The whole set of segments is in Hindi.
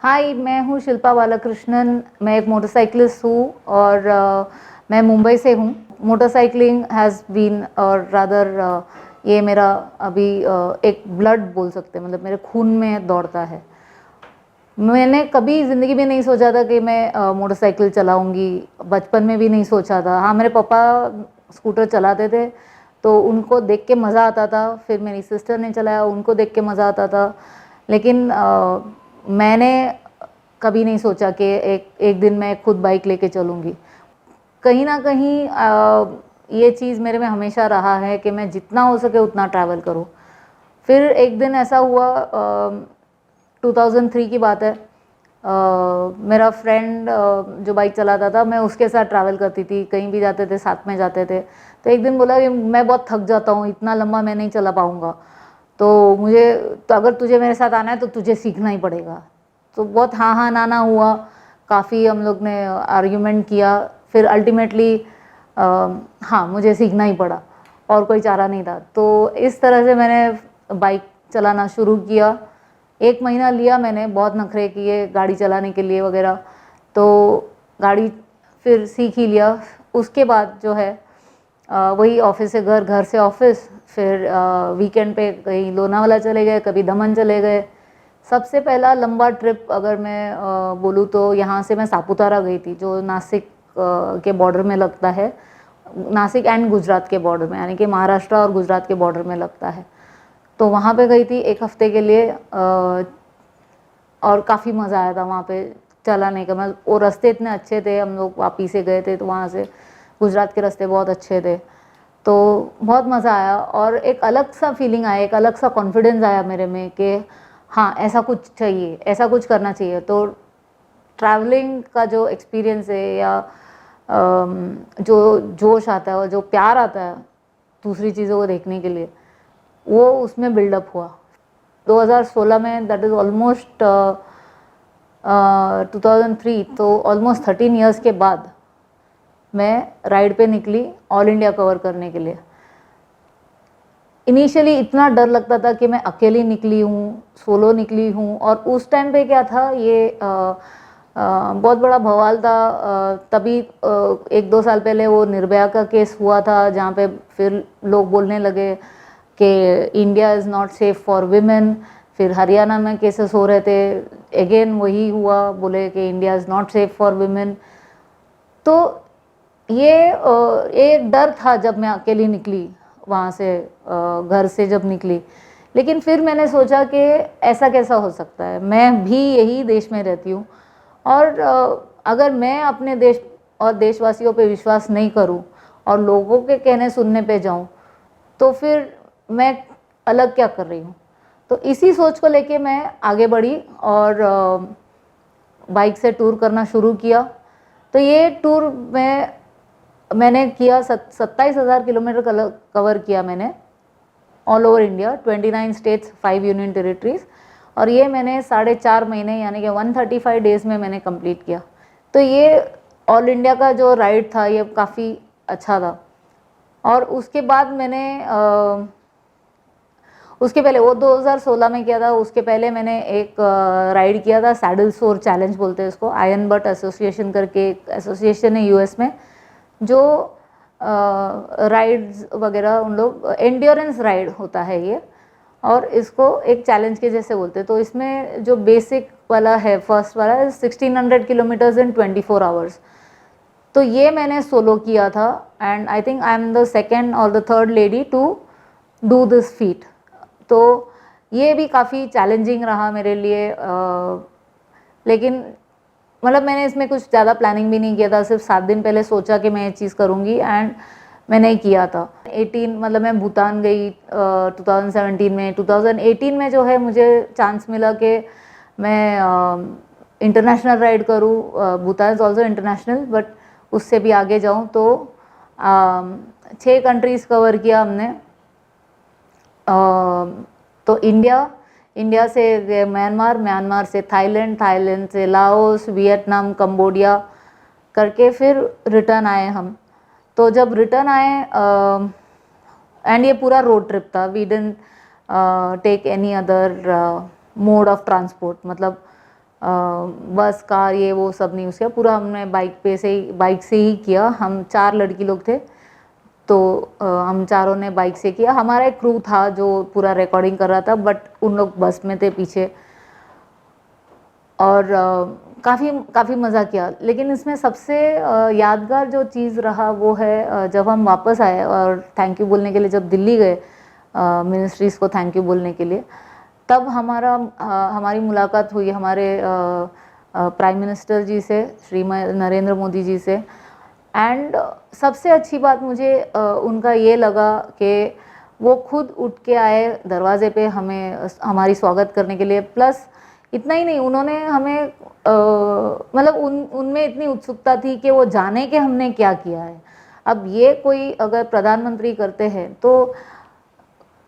हाय, मैं हूँ शिल्पा बालाकृष्णन। मैं एक मोटरसाइकिलिस्ट हूँ और मैं मुंबई से हूँ। मोटरसाइकिलिंग हैज़ बीन और रादर ये मेरा अभी एक ब्लड बोल सकते हैं, मतलब मेरे खून में दौड़ता है। मैंने कभी ज़िंदगी में नहीं सोचा था कि मैं मोटरसाइकिल चलाऊँगी। बचपन में भी नहीं सोचा था। हाँ, मेरे पापा स्कूटर चलाते थे तो उनको देख के मज़ा आता था। फिर मेरी सिस्टर ने चलाया, उनको देख के मज़ा आता था। लेकिन मैंने कभी नहीं सोचा कि एक एक दिन मैं खुद बाइक लेके चलूँगी। कहीं ना कहीं ये चीज़ मेरे में हमेशा रहा है कि मैं जितना हो सके उतना ट्रैवल करूँ। फिर एक दिन ऐसा हुआ, 2003 की बात है। मेरा फ्रेंड जो बाइक चलाता था, मैं उसके साथ ट्रैवल करती थी, कहीं भी जाते थे साथ में जाते थे। तो एक दिन बोला कि मैं बहुत थक जाता हूँ, इतना लंबा मैं नहीं चला पाऊँगा, तो अगर तुझे मेरे साथ आना है तो तुझे सीखना ही पड़ेगा। तो बहुत हाँ हाँ ना ना हुआ, काफ़ी हम लोग ने आर्ग्यूमेंट किया। फिर अल्टीमेटली हाँ, मुझे सीखना ही पड़ा और कोई चारा नहीं था। तो इस तरह से मैंने बाइक चलाना शुरू किया। 1 महीना लिया मैंने, बहुत नखरे किए गाड़ी चलाने के लिए वगैरह। तो गाड़ी फिर सीख ही लिया। उसके बाद जो है वही ऑफिस से घर, घर से ऑफिस, फिर वीकेंड पे कहीं लोनावाला चले गए, कभी दमन चले गए। सबसे पहला लंबा ट्रिप अगर मैं बोलूँ तो यहाँ से मैं सापुतारा गई थी, जो नासिक के बॉर्डर में लगता है। नासिक एंड गुजरात के बॉर्डर में, यानी कि महाराष्ट्र और गुजरात के बॉर्डर में लगता है। तो वहाँ पे गई थी 1 हफ्ते के लिए और काफ़ी मज़ा आया था वहाँ पे चलाने का। मैं वो रास्ते इतने अच्छे थे, हम लोग वापी से गए थे तो वहाँ से गुजरात के रास्ते बहुत अच्छे थे। तो बहुत मज़ा आया और एक अलग सा फीलिंग आया, एक अलग सा कॉन्फिडेंस आया मेरे में कि हाँ, ऐसा कुछ चाहिए, ऐसा कुछ करना चाहिए। तो ट्रैवलिंग का जो एक्सपीरियंस है या जो जोश आता है और जो प्यार आता है दूसरी चीज़ों को देखने के लिए, वो उसमें बिल्डअप हुआ। 2016 में, दैट इज़ ऑलमोस्ट 2003, तो ऑलमोस्ट 13 ईयर्स के बाद मैं राइड पे निकली ऑल इंडिया कवर करने के लिए। इनिशियली इतना डर लगता था कि मैं अकेली निकली हूँ, सोलो निकली हूँ। और उस टाइम पे क्या था, ये बहुत बड़ा बवाल था। तभी 1-2 साल पहले वो निर्भया का केस हुआ था, जहाँ पे फिर लोग बोलने लगे कि India is not safe for women. फिर हरियाणा में केसेस हो रहे थे, अगेन वही हुआ, बोले कि India is not safe for women. तो ये एक डर था जब मैं अकेली निकली वहाँ से, घर से जब निकली। लेकिन फिर मैंने सोचा कि ऐसा कैसा हो सकता है, मैं भी यही देश में रहती हूँ और अगर मैं अपने देश और देशवासियों पे विश्वास नहीं करूँ और लोगों के कहने सुनने पे जाऊँ, तो फिर मैं अलग क्या कर रही हूँ। तो इसी सोच को लेके मैं आगे बढ़ी और बाइक से टूर करना शुरू किया। तो ये टूर मैंने किया, 27,000 किलोमीटर कवर किया मैंने all over India, 29 states, 5 union territories. और ये मैंने 4.5 महीने यानी कि 135 डेज़ में मैंने कंप्लीट किया। तो ये ऑल इंडिया का जो राइड था ये काफ़ी अच्छा था। और उसके बाद मैंने उसके पहले वो 2016 में किया था। उसके पहले मैंने एक राइड किया था, सैडल सोर चैलेंज बोलते हैं इसको। आयन बट एसोसिएशन करके एक एसोसिएशन है यूएस में, जो राइड्स वगैरह, उन लोग एंड्योरेंस राइड होता है ये, और इसको एक चैलेंज के जैसे बोलते हैं। तो इसमें जो बेसिक वाला है, फर्स्ट वाला है 1600 किलोमीटर्स इन 24 आवर्स। तो ये मैंने सोलो किया था and I think I am the second और the third lady to do this feat. तो ये भी काफ़ी चैलेंजिंग रहा मेरे लिए। लेकिन मतलब मैंने इसमें कुछ ज़्यादा प्लानिंग भी नहीं किया था, सिर्फ 7 दिन पहले सोचा कि मैं ये चीज़ करूँगी एंड मैंने किया था। 18 मतलब मैं भूटान गई 2017 में। 2018 में जो है मुझे चांस मिला कि मैं इंटरनेशनल राइड करूँ। Bhutan is also international, but उससे भी आगे जाऊँ। तो 6 कंट्रीज़ कवर किया हमने। तो इंडिया से म्यांमार, म्यांमार से थाईलैंड, थाईलैंड से लाओस, वियतनाम, कंबोडिया करके फिर रिटर्न आए हम। तो जब रिटर्न आए एंड ये पूरा रोड ट्रिप था, we didn't take any other mode of transport. मतलब बस कार ये वो सब नहीं यूज़ किया, पूरा हमने बाइक से ही किया। हम 4 लड़की लोग थे, तो हम चारों ने बाइक से किया। हमारा एक क्रू था जो पूरा रिकॉर्डिंग कर रहा था, बट उन लोग बस में थे पीछे, और काफ़ी मज़ा किया। लेकिन इसमें सबसे यादगार जो चीज़ रहा वो है जब हम वापस आए और थैंक यू बोलने के लिए जब दिल्ली गए, मिनिस्ट्रीज़ को थैंक यू बोलने के लिए, तब हमारी मुलाकात हुई हमारे प्राइम मिनिस्टर जी से, श्रीमान नरेंद्र मोदी जी से। एंड सबसे अच्छी बात मुझे उनका ये लगा कि वो खुद उठ के आए दरवाजे पे हमारी स्वागत करने के लिए। प्लस इतना ही नहीं, उन्होंने हमें मतलब उनमें इतनी उत्सुकता थी कि वो जाने कि हमने क्या किया है। अब ये कोई अगर प्रधानमंत्री करते हैं तो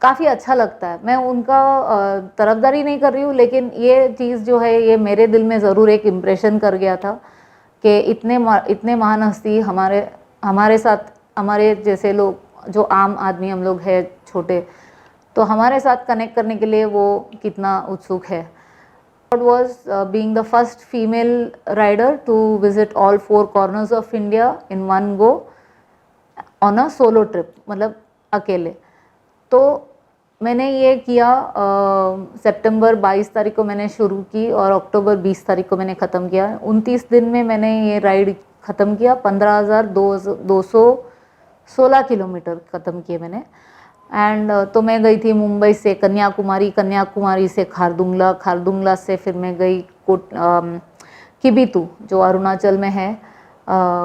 काफ़ी अच्छा लगता है। मैं उनका तरफदारी नहीं कर रही हूँ, लेकिन ये चीज़ जो है ये मेरे दिल में ज़रूर एक इम्प्रेशन कर गया था कि इतने महान हस्ती हमारे साथ, हमारे जैसे लोग जो आम आदमी हम लोग हैं छोटे, तो हमारे साथ कनेक्ट करने के लिए वो कितना उत्सुक है। It was being the first female rider to visit all 4 corners of India in one go on a solo trip, मतलब अकेले। तो मैंने ये किया, सितंबर 22 तारीख को मैंने शुरू की और अक्टूबर 20 तारीख को मैंने ख़त्म किया। 29 दिन में मैंने ये राइड ख़त्म किया। 15,216 किलोमीटर ख़त्म किए मैंने। एंड तो मैं गई थी मुंबई से कन्याकुमारी, कन्याकुमारी से खारदुंगला, खारदुंगला से फिर मैं गई किबितू जो अरुणाचल में है,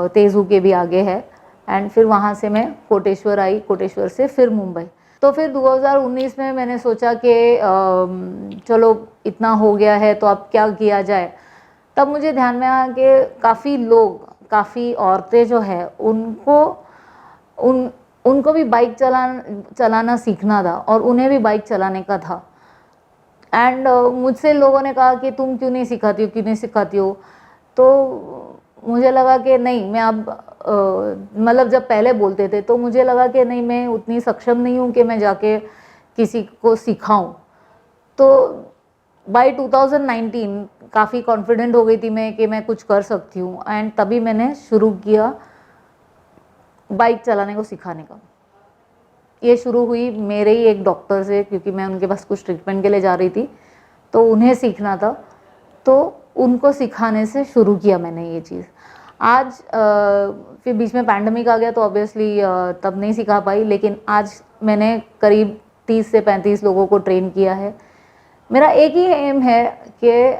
तेजू के भी आगे है। एंड फिर वहाँ से मैं कोटेश्वर आई, कोटेश्वर से फिर मुंबई। तो फिर 2019 में मैंने सोचा कि चलो इतना हो गया है तो अब क्या किया जाए। तब मुझे ध्यान में आया कि काफ़ी औरतें जो है उनको भी बाइक चलाना सीखना था और उन्हें भी बाइक चलाने का था। एंड मुझसे लोगों ने कहा कि तुम क्यों नहीं सिखाती हो। तो मुझे लगा कि नहीं, मैं अब मतलब जब पहले बोलते थे तो मुझे लगा कि नहीं, मैं उतनी सक्षम नहीं हूँ कि मैं जाके किसी को सिखाऊं। तो बाय 2019 काफ़ी कॉन्फिडेंट हो गई थी मैं कि मैं कुछ कर सकती हूँ। एंड तभी मैंने शुरू किया बाइक चलाने को सिखाने का। ये शुरू हुई मेरे ही एक डॉक्टर से, क्योंकि मैं उनके पास कुछ ट्रीटमेंट के लिए जा रही थी, तो उन्हें सीखना था, तो उनको सिखाने से शुरू किया मैंने ये चीज़। आज फिर बीच में पैंडमिक आ गया तो ऑब्वियसली तब नहीं सिखा पाई, लेकिन आज मैंने करीब 30 से 35 लोगों को ट्रेन किया है। मेरा एक ही एम है कि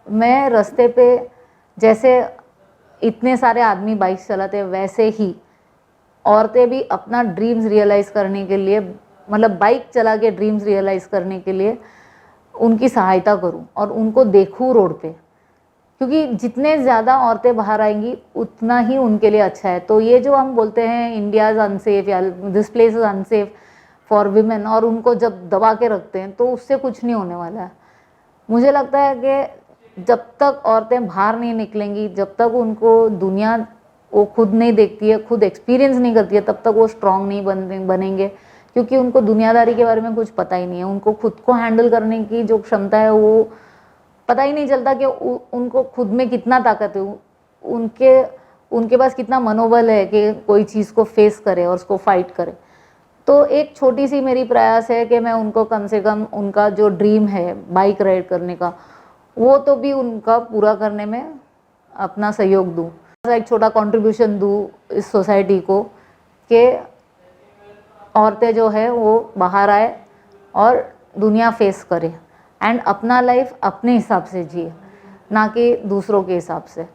मैं रास्ते पे जैसे इतने सारे आदमी बाइक चलाते हैं, वैसे ही औरतें भी अपना ड्रीम्स रियलाइज़ करने के लिए, मतलब बाइक चला के ड्रीम्स रियलाइज़ करने के लिए उनकी सहायता करूं और उनको देखूं रोड पे, क्योंकि जितने ज़्यादा औरतें बाहर आएंगी उतना ही उनके लिए अच्छा है। तो ये जो हम बोलते हैं इंडिया इज़ अनसेफ या this place is unsafe for women, और उनको जब दबा के रखते हैं तो उससे कुछ नहीं होने वाला है। मुझे लगता है कि जब तक औरतें बाहर नहीं निकलेंगी, जब तक उनको दुनिया वो खुद नहीं देखती है, खुद एक्सपीरियंस नहीं करती है, तब तक वो स्ट्रांग नहीं बनेंगे, क्योंकि उनको दुनियादारी के बारे में कुछ पता ही नहीं है। उनको खुद को हैंडल करने की जो क्षमता है वो पता ही नहीं चलता कि उनको खुद में कितना ताकत है, उनके पास कितना मनोबल है कि कोई चीज़ को फेस करे और उसको फाइट करे। तो एक छोटी सी मेरी प्रयास है कि मैं उनको कम से कम उनका जो ड्रीम है बाइक राइड करने का, वो तो भी उनका पूरा करने में अपना सहयोग दूँ, एक छोटा कंट्रीब्यूशन दूँ इस सोसाइटी को कि औरतें जो है वो बाहर आए और दुनिया फेस करे एंड अपना लाइफ अपने हिसाब से जिए, ना कि दूसरों के हिसाब से।